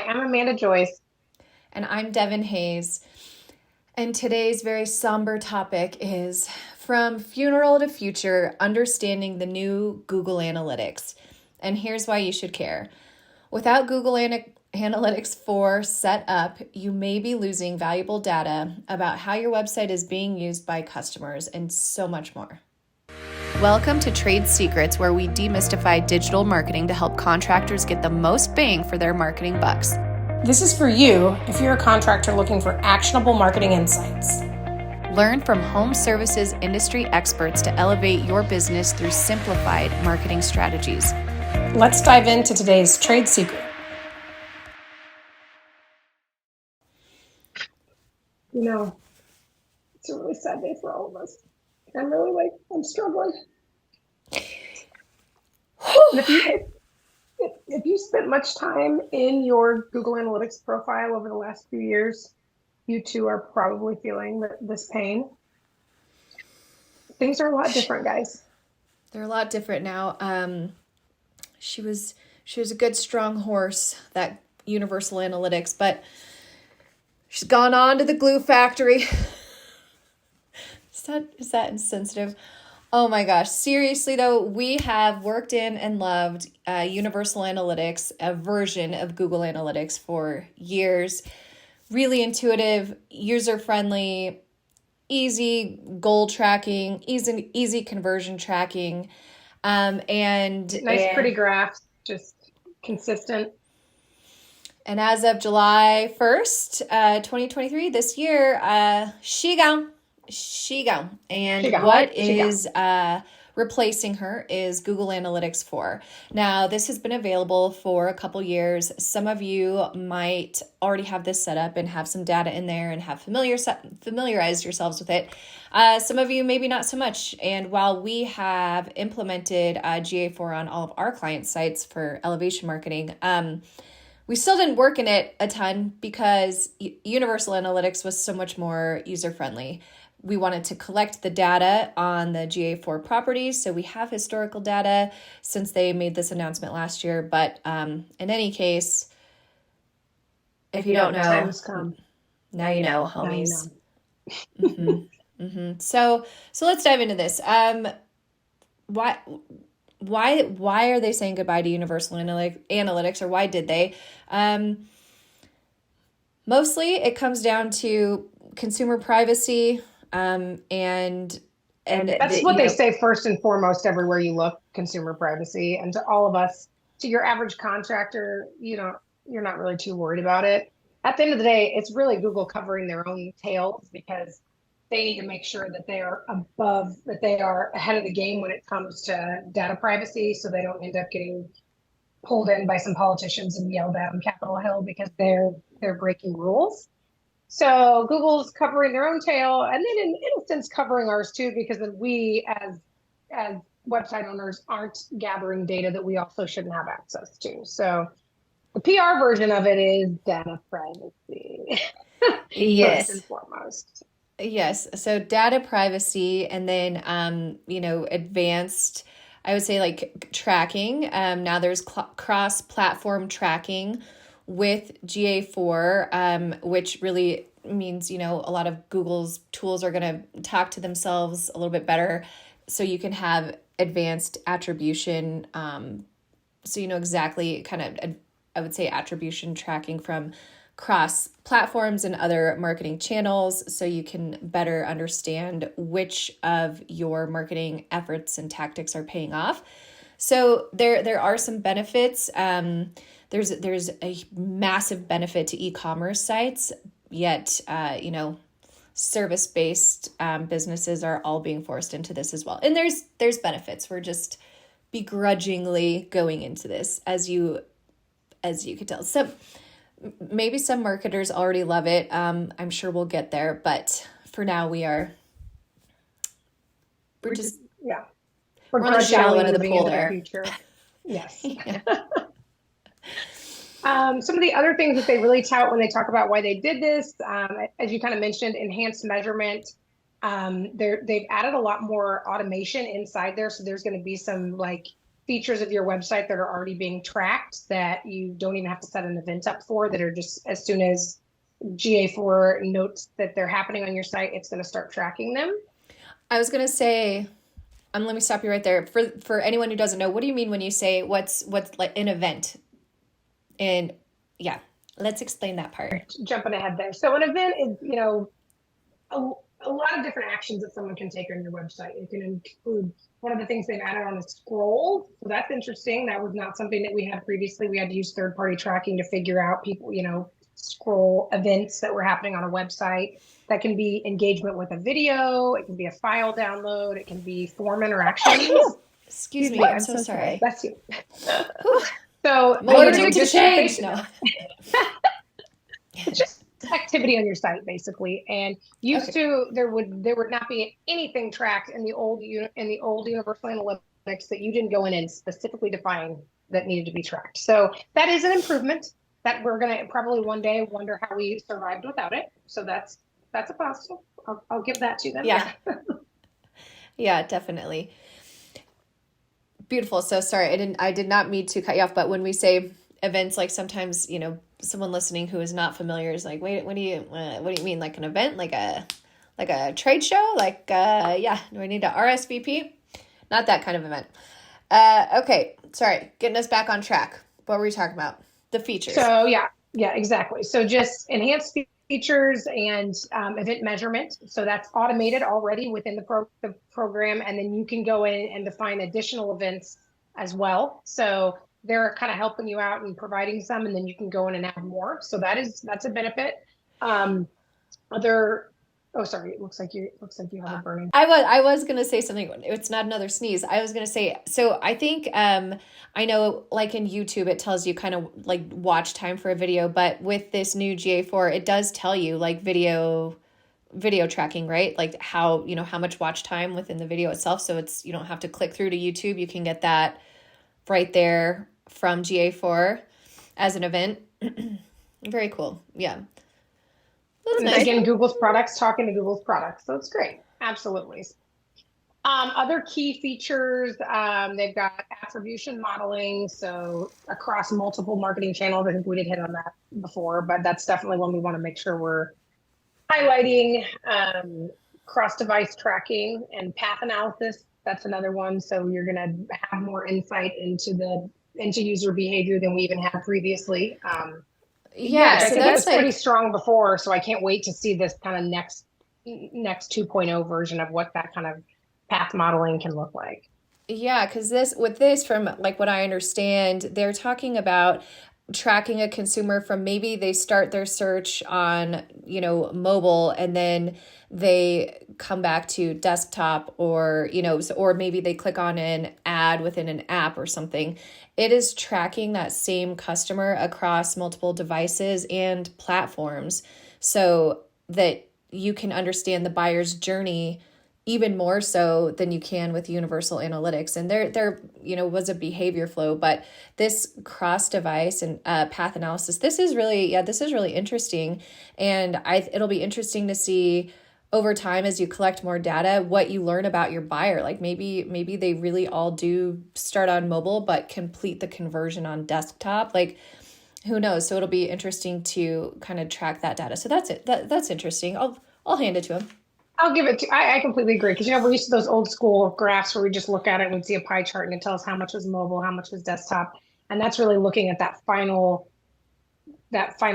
I'm Amanda Joyce. And I'm Devin Hayes. And today's very somber topic is From Funeral to Future, Understanding the New Google Analytics. And here's why you should care. Without Google Analytics 4 set up, you may be losing valuable data about how your website is being used by customers and so much more. Welcome to Trade Secrets, where we demystify digital marketing to help contractors get the most bang for their marketing bucks. This is for you if you're a contractor looking for actionable marketing insights. Learn from home services industry experts to elevate your business through simplified marketing strategies. Let's dive into today's trade secret. It's a really sad day for all of us. I'm struggling. If you spent much time in your Google Analytics profile over the last few years, you too are probably feeling this pain. Things are a lot different, guys. They're a lot different now. She was a good, strong horse, that Universal Analytics, but she's gone on to the glue factory. Is that insensitive? Oh my gosh. Seriously though, we have worked in and loved Universal Analytics, a version of Google Analytics for years. Really intuitive, user-friendly, easy goal tracking, easy conversion tracking, and nice pretty graphs, just consistent. And as of July 1st, 2023, this year, she gone. And what is replacing her is Google Analytics 4. Now, this has been available for a couple years. Some of you might already have this set up and have some data in there and have familiarized yourselves with it. Some of you maybe not so much. And while we have implemented GA4 on all of our client sites for elevation marketing, we still didn't work in it a ton because Universal Analytics was so much more user-friendly. We wanted to collect the data on the GA4 properties, so we have historical data since they made this announcement last year. But in any case, if you don't know, time's come. Now you know, homies. So let's dive into this. Why are they saying goodbye to Universal Analytics, or why did they? Mostly it comes down to consumer privacy, and that's what they say first and foremost everywhere you look, consumer privacy. And to all of us, to your average contractor, you're not really too worried about it. At the end of the day, it's really Google covering their own tails because they need to make sure that they are ahead of the game when it comes to data privacy, so they don't end up getting pulled in by some politicians and yelled at on Capitol Hill because they're breaking rules. So Google's covering their own tail, and then in a sense covering ours too, because then we as website owners aren't gathering data that we also shouldn't have access to. So the PR version of it is data privacy. Yes. First and foremost. Yes. So data privacy, and then, advanced, I would say, like tracking. Now there's cross-platform tracking with GA4, which really means, a lot of Google's tools are going to talk to themselves a little bit better. So you can have advanced attribution. So you know exactly I would say attribution tracking from cross platforms and other marketing channels, so you can better understand which of your marketing efforts and tactics are paying off. So there are some benefits. There's a massive benefit to e-commerce sites, yet service-based businesses are all being forced into this as well. And there's benefits. We're just begrudgingly going into this, as you could tell. So maybe some marketers already love it. I'm sure we'll get there, but for now we're on the shallow end of the pool there. Yes. Some of the other things that they really tout when they talk about why they did this, as you kind of mentioned, enhanced measurement. They've added a lot more automation inside there. So there's going to be some features of your website that are already being tracked that you don't even have to set an event up for, that are just as soon as GA4 notes that they're happening on your site, it's going to start tracking them. I was going to say, let me stop you right there. For anyone who doesn't know, what do you mean when you say what's like an event? And yeah, let's explain that part. Jumping ahead there. So an event is, a lot of different actions that someone can take on your website. It can include, one of the things they've added on is scroll. So that's interesting. That was not something that we had previously. We had to use third-party tracking to figure out people, scroll events that were happening on a website. That can be engagement with a video. It can be a file download. It can be form interactions. Excuse me. I'm so sorry. That's you. So allergic to change. No. It's just activity on your site basically, and there would not be anything tracked in the old universal analytics that you didn't go in and specifically define that needed to be tracked. So that is an improvement that we're going to probably one day wonder how we survived without it. So that's a positive. I'll give that to them. Yeah. Yeah, definitely. Beautiful. So sorry, I did not mean to cut you off, but when we say events, like sometimes, someone listening who is not familiar is like, wait, what do you mean? Like an event, like a trade show? Like, do I need to RSVP? Not that kind of event. Okay. Sorry. Getting us back on track. What were we talking about? The features. So yeah, exactly. So just enhanced features and event measurement. So that's automated already within the program. And then you can go in and define additional events as well. So they're kind of helping you out and providing some, and then you can go in and add more. So that's a benefit. Sorry, it looks like you have a burning. I was gonna say something. It's not another sneeze. I was gonna say, so I think I know, like in YouTube it tells you kind of like watch time for a video, but with this new GA4 it does tell you like video tracking, right? Like how much watch time within the video itself. So you don't have to click through to YouTube. You can get that right there from GA4 as an event. Very cool. Yeah. That's nice. Again, Google's products talking to Google's products. So it's great. Absolutely. Other key features, they've got attribution modeling. So across multiple marketing channels, I think we did hit on that before, but that's definitely one we want to make sure we're highlighting. Cross-device tracking and path analysis. That's another one. So you're going to have more insight into user behavior than we even had previously. I think that's pretty strong before. So I can't wait to see this kind of next 2.0 version of what that kind of path modeling can look like. Yeah, because from like what I understand, they're talking about tracking a consumer from maybe they start their search on, mobile, and then they come back to desktop, or, or maybe they click on an ad within an app or something. It is tracking that same customer across multiple devices and platforms so that you can understand the buyer's journey even more so than you can with universal analytics. And there was a behavior flow, but this cross device and path analysis, this is really interesting. And it'll be interesting to see over time as you collect more data, what you learn about your buyer. Like maybe they really all do start on mobile, but complete the conversion on desktop. Like, who knows? So it'll be interesting to kind of track that data. So that's it. That's interesting. I'll hand it to him. I'll give it to I completely agree, because we're used to those old school graphs where we just look at it and we see a pie chart and it tells how much was mobile, how much was desktop, and that's really looking at that final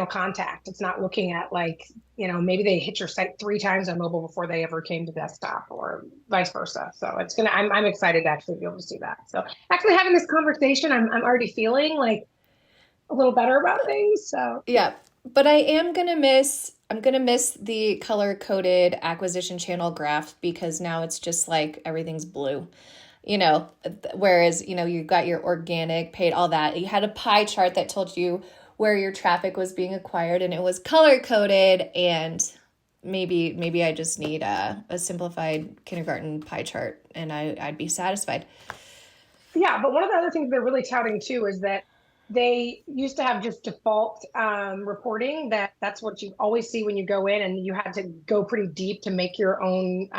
contact. It's not looking at like maybe they hit your site 3 times on mobile before they ever came to desktop, or vice versa. So I'm excited to actually be able to see that. So actually having this conversation, I'm already feeling like a little better about things. So yeah, but I'm gonna miss the color-coded acquisition channel graph, because now it's just like everything's blue, whereas, you got your organic, paid, all that. You had a pie chart that told you where your traffic was being acquired, and it was color-coded, and maybe I just need a simplified kindergarten pie chart and I'd be satisfied. Yeah, but one of the other things they're really touting too is that they used to have just default reporting that's what you always see when you go in, and you had to go pretty deep to make your own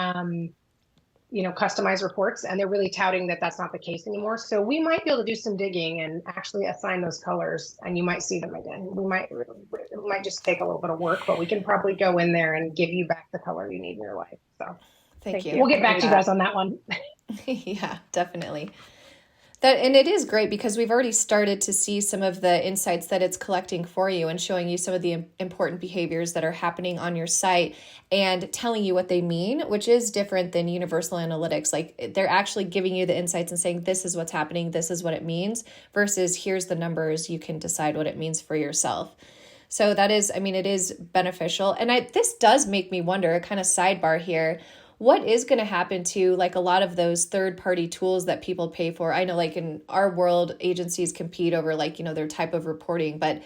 customize reports, and they're really touting that that's not the case anymore. So we might be able to do some digging and actually assign those colors, and you might see them again. It might just take a little bit of work, but we can probably go in there and give you back the color you need in your life. So thank you. We'll get back to you guys on that one. Yeah, definitely. And it is great because we've already started to see some of the insights that it's collecting for you and showing you some of the important behaviors that are happening on your site and telling you what they mean, which is different than universal analytics. Like they're actually giving you the insights and saying, this is what's happening, this is what it means, versus here's the numbers, you can decide what it means for yourself. So that is, it is beneficial. And this does make me wonder, a kind of sidebar here, what is going to happen to like a lot of those third-party tools that people pay for? I know like in our world, agencies compete over like, their type of reporting, but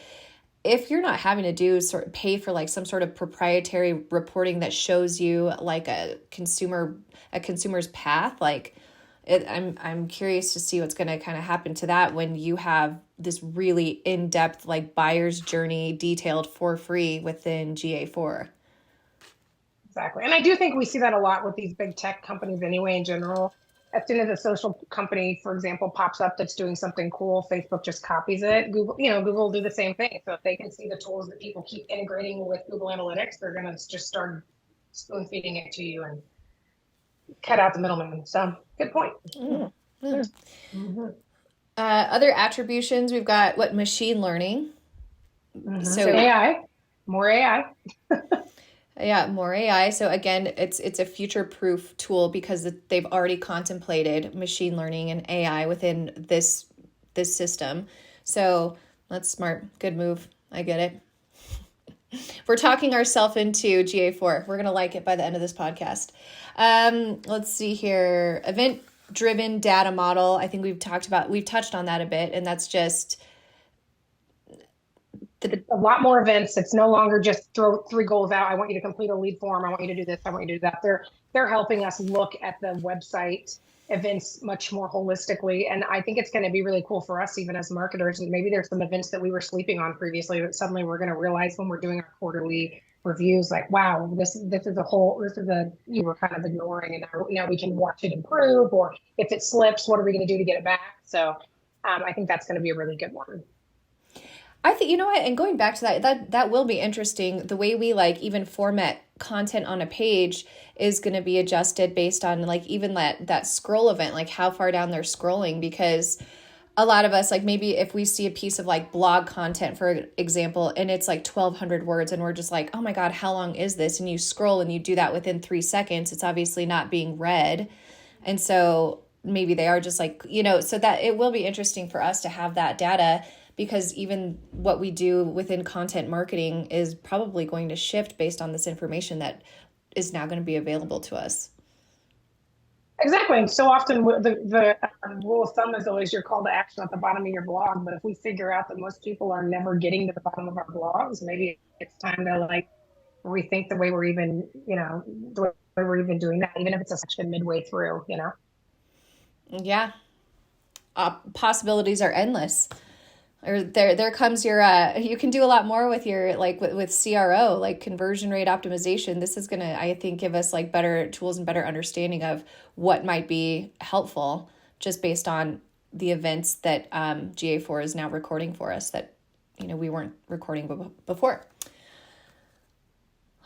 if you're not having to pay for like some sort of proprietary reporting that shows you like a consumer's path, like I'm curious to see what's going to kind of happen to that when you have this really in-depth like buyer's journey detailed for free within GA4. Exactly. And I do think we see that a lot with these big tech companies anyway, in general. As soon as a social company, for example, pops up that's doing something cool, Facebook just copies it. Google will do the same thing. So if they can see the tools that people keep integrating with Google Analytics, they're going to just start spoon feeding it to you and cut out the middleman. So good point. Mm-hmm. Mm-hmm. Other attributions, we've got machine learning. Mm-hmm. So AI, more AI. Yeah, more AI. So again, it's a future-proof tool because they've already contemplated machine learning and AI within this system. So that's smart. Good move. I get it. We're talking ourselves into GA4. We're going to like it by the end of this podcast. Let's see here. Event-driven data model. I think we've touched on that a bit, and that's just a lot more events. It's no longer just throw 3 goals out. I want you to complete a lead form. I want you to do this. I want you to do that. They're helping us look at the website events much more holistically. And I think it's going to be really cool for us, even as marketers. And maybe there's some events that we were sleeping on previously that suddenly we're going to realize when we're doing our quarterly reviews, like, wow, this is you were kind of ignoring, and now we can watch it improve. Or if it slips, what are we going to do to get it back? So I think that's going to be a really good one. I think, and going back to that will be interesting. The way we like even format content on a page is going to be adjusted based on like even that scroll event, like how far down they're scrolling, because a lot of us, like maybe if we see a piece of like blog content, for example, and it's like 1,200 words and we're just like, oh my God, how long is this? And you scroll and you do that within 3 seconds, it's obviously not being read. And so maybe they are just like, so that it will be interesting for us to have that data, because even what we do within content marketing is probably going to shift based on this information that is now going to be available to us. Exactly. And so often the rule of thumb is always your call to action at the bottom of your blog. But if we figure out that most people are never getting to the bottom of our blogs, maybe it's time to like rethink the way we're even, the way we're even doing that, even if it's a section midway through, Yeah. Possibilities are endless. Or there comes your you can do a lot more with your like with CRO, like conversion rate optimization. This is gonna, I think, give us like better tools and better understanding of what might be helpful just based on the events that GA4 is now recording for us that we weren't recording before.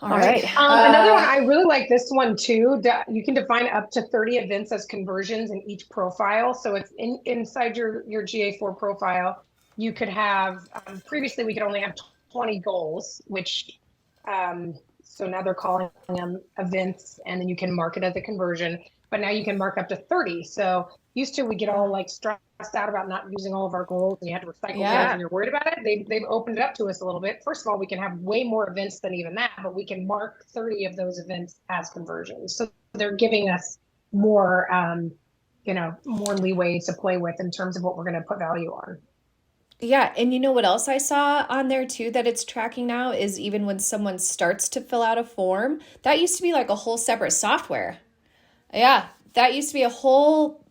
All right. Another one, I really like this one too. You can define up to 30 events as conversions in each profile. So it's inside your GA4 profile. You could have, previously we could only have 20 goals, which, so now they're calling them events, and then you can mark it as a conversion, but now you can mark up to 30. So used to, we get all like stressed out about not using all of our goals and you have to recycle things and you're worried about it. They've opened it up to us a little bit. First of all, we can have way more events than even that, but we can mark 30 of those events as conversions. So they're giving us more, more leeway to play with in terms of what we're going to put value on. Yeah. And you know what else I saw on there too that it's tracking now is even when someone starts to fill out a form, that used to be like a whole separate software. Yeah. That used to be a whole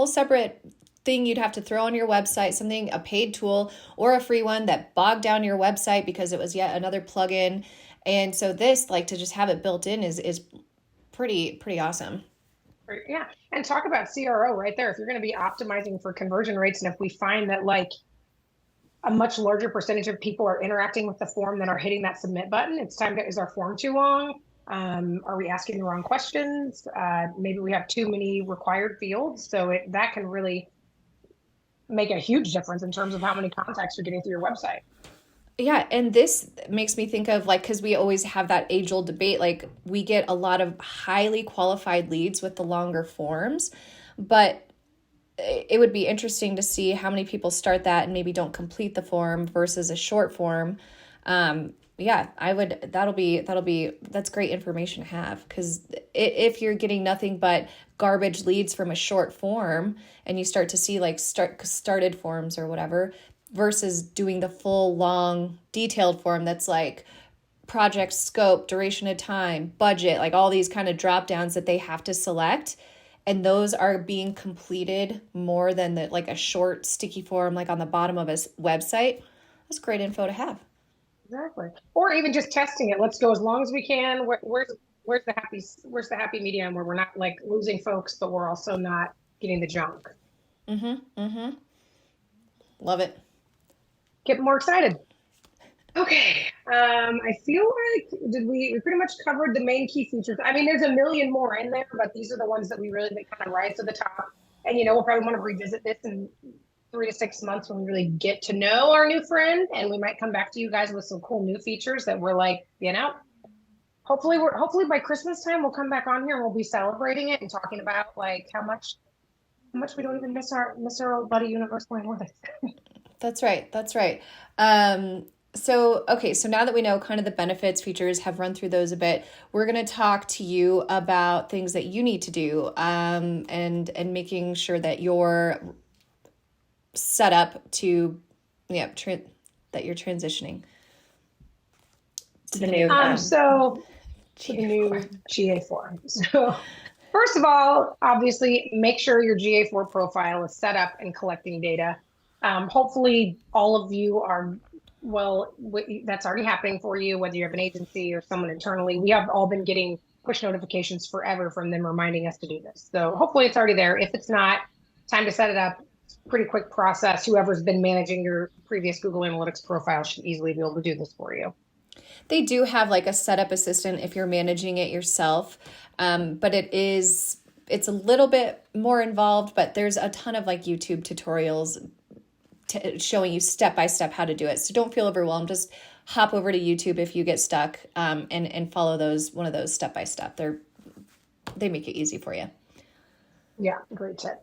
separate thing you'd have to throw on your website, a paid tool or a free one that bogged down your website because it was yet another plugin. And so this, like, to just have it built in is pretty awesome. Yeah. And talk about CRO right there. If you're going to be optimizing for conversion rates, and if we find that like a much larger percentage of people are interacting with the form than are hitting that submit button, it's time to, is our form too long? Are we asking the wrong questions? Maybe we have too many required fields. So that can really make a huge difference in terms of how many contacts you're getting through your website. Yeah, and this makes me think of like, because we always have that age old debate, like we get a lot of highly qualified leads with the longer forms, but it would be interesting to see how many people start that and maybe don't complete the form versus a short form. Yeah, I would, that's great information to have, because if you're getting nothing but garbage leads from a short form and you start to see like started forms or whatever, versus doing the full long detailed form that's like project scope, duration of time, budget, like all these kind of drop downs that they have to select, and those are being completed more than the like a short sticky form like on the bottom of a website. That's great info to have. Exactly. Or even just testing it. Let's go as long as we can. Where's the happy medium where we're not like losing folks, but we're also not getting the junk. Love it. Get more excited. Okay. I feel like we pretty much covered the main key features. I mean, there's a million more in there, but these are the ones that we really that kind of rise to the top. And we'll probably want to revisit this in 3 to 6 months when we really get to know our new friend, and we might come back to you guys with some cool new features that we're like, hopefully by Christmas time we'll come back on here and we'll be celebrating it and talking about like how much we don't even miss our old buddy Universal Analytics. That's right. That's right. So now that we know kind of the benefits, features, have run through those a bit, we're going to talk to you about things that you need to do, and making sure that you're set up to, that you're transitioning to the new, to the new GA4. So first of all, obviously, make sure your GA4 profile is set up and collecting data. Hopefully, all of you are, that's already happening for you, whether you have an agency or someone internally. We have all been getting push notifications forever from them reminding us to do this. So hopefully it's already there. If it's not, time to set it up. It's a pretty quick process. Whoever's been managing your previous Google Analytics profile should easily be able to do this for you. They do have like a setup assistant if you're managing it yourself, but it's a little bit more involved, but there's a ton of like YouTube tutorials showing you step by step how to do it. So don't feel overwhelmed. Just hop over to YouTube if you get stuck, and follow one of those step by step. They make it easy for you. Yeah, great tip.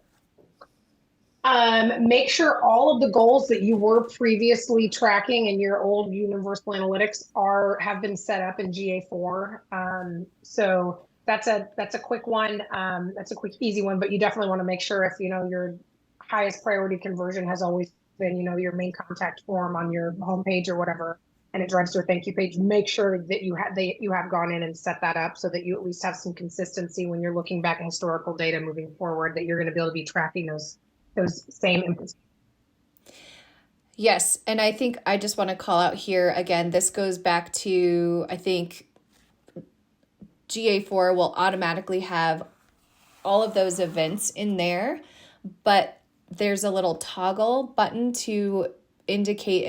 Make sure all of the goals that you were previously tracking in your old Universal Analytics have been set up in GA4. So that's a quick one. That's a quick, easy one, but you definitely want to make sure if your highest priority conversion has always been your main contact form on your homepage or whatever, and it drives to a thank you page. Make sure that you have gone in and set that up so that you at least have some consistency when you're looking back at historical data moving forward, that you're going to be able to be tracking those same inputs. Yes. And I think I just want to call out here again, this goes back to, I think GA4 will automatically have all of those events in there, but there's a little toggle button to indicate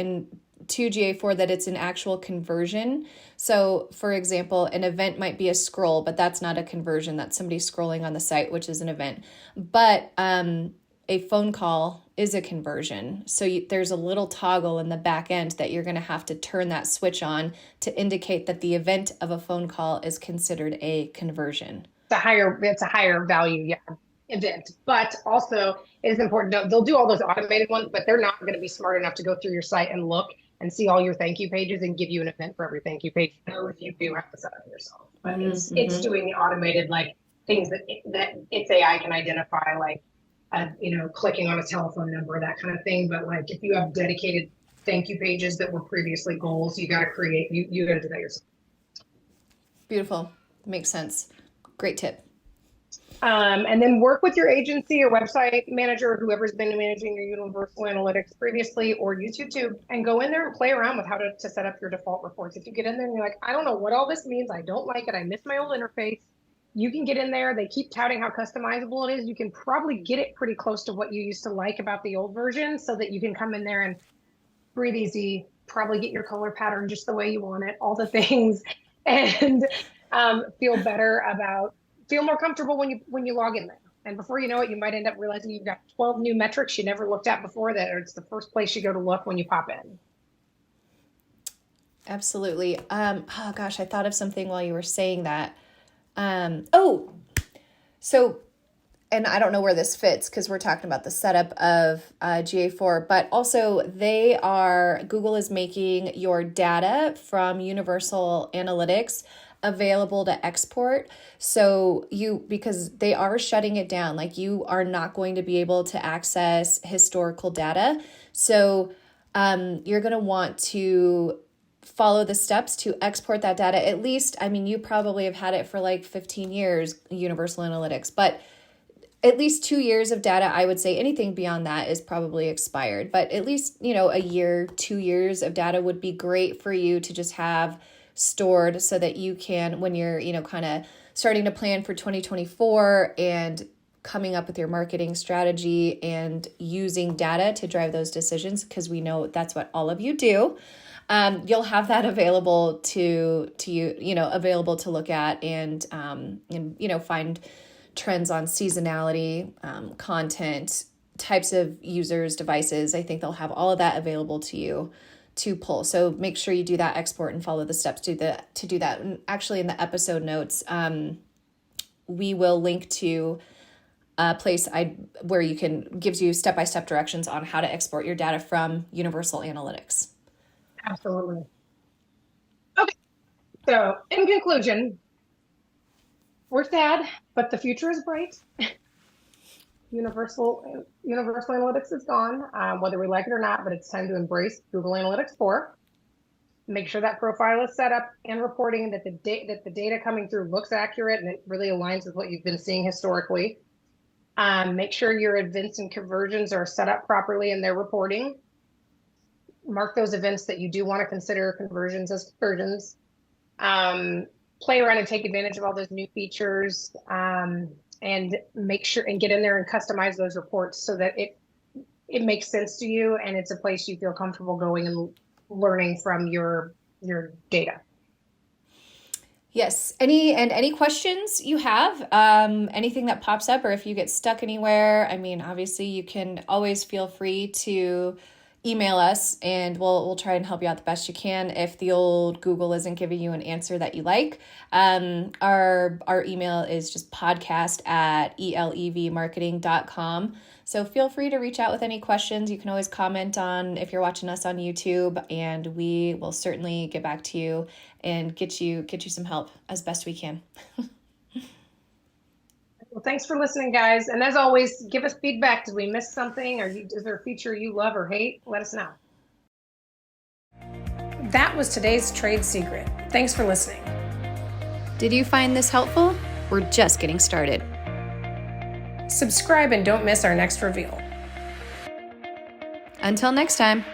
to GA4 that it's an actual conversion. So for example, an event might be a scroll, but that's not a conversion. That's somebody scrolling on the site, which is an event. But a phone call is a conversion. So there's a little toggle in the back end that you're going to have to turn that switch on to indicate that the event of a phone call is considered a conversion. It's a higher value, event. But also, it is important to note, they'll do all those automated ones, but they're not going to be smart enough to go through your site and look and see all your thank you pages and give you an event for every thank you page. If you do have to set up yourself, but it's doing the automated things that its AI can identify, clicking on a telephone number, that kind of thing. But if you have dedicated thank you pages that were previously goals, you got to create, you got to do that yourself. Beautiful. Makes sense. Great tip. And then work with your agency or website manager, or whoever's been managing your Universal Analytics previously, or use YouTube, and go in there and play around with how to set up your default reports. If you get in there and you're like, I don't know what all this means, I don't like it, I miss my old interface, you can get in there. They keep touting how customizable it is. You can probably get it pretty close to what you used to like about the old version, so that you can come in there and breathe easy, probably get your color pattern just the way you want it, all the things, and feel more comfortable when you log in there. And before you know it, you might end up realizing you've got 12 new metrics you never looked at before, that it's the first place you go to look when you pop in. Absolutely. Oh gosh, I thought of something while you were saying that. And I don't know where this fits because we're talking about the setup of GA4, but also Google is making your data from Universal Analytics available to export. So because they are shutting it down, like you are not going to be able to access historical data. So you're going to want to follow the steps to export that data. At least, I mean, you probably have had it for like 15 years, Universal Analytics, but at least 2 years of data. I would say anything beyond that is probably expired, but at least, a year, 2 years of data would be great for you to just have stored so that you can, when you're, kind of starting to plan for 2024 and coming up with your marketing strategy and using data to drive those decisions, because we know that's what all of you do. You'll have that available to you, available to look at and find trends on seasonality, content, types of users, devices. I think they'll have all of that available to you to pull. So make sure you do that export and follow the steps to do that. And actually in the episode notes, we will link to a place where gives you step-by-step directions on how to export your data from Universal Analytics. Absolutely. Okay. So in conclusion, we're sad, but the future is bright. Universal Analytics is gone, whether we like it or not, but it's time to embrace Google Analytics 4. Make sure that profile is set up and reporting, that the data coming through looks accurate and it really aligns with what you've been seeing historically. Make sure your events and conversions are set up properly in their reporting. Mark those events that you do want to consider conversions as conversions. Play around and take advantage of all those new features, and make sure and get in there and customize those reports so that it makes sense to you and it's a place you feel comfortable going and learning from your data. Yes. Any questions you have, anything that pops up, or if you get stuck anywhere, I mean, obviously you can always feel free to email us and we'll try and help you out the best you can if the old Google isn't giving you an answer that you like. Our email is just podcast@elevmarketing.com. So feel free to reach out with any questions. You can always comment on if you're watching us on YouTube, and we will certainly get back to you and get you some help as best we can. Well, thanks for listening, guys. And as always, give us feedback. Did we miss something? Or is there a feature you love or hate? Let us know. That was today's trade secret. Thanks for listening. Did you find this helpful? We're just getting started. Subscribe and don't miss our next reveal. Until next time.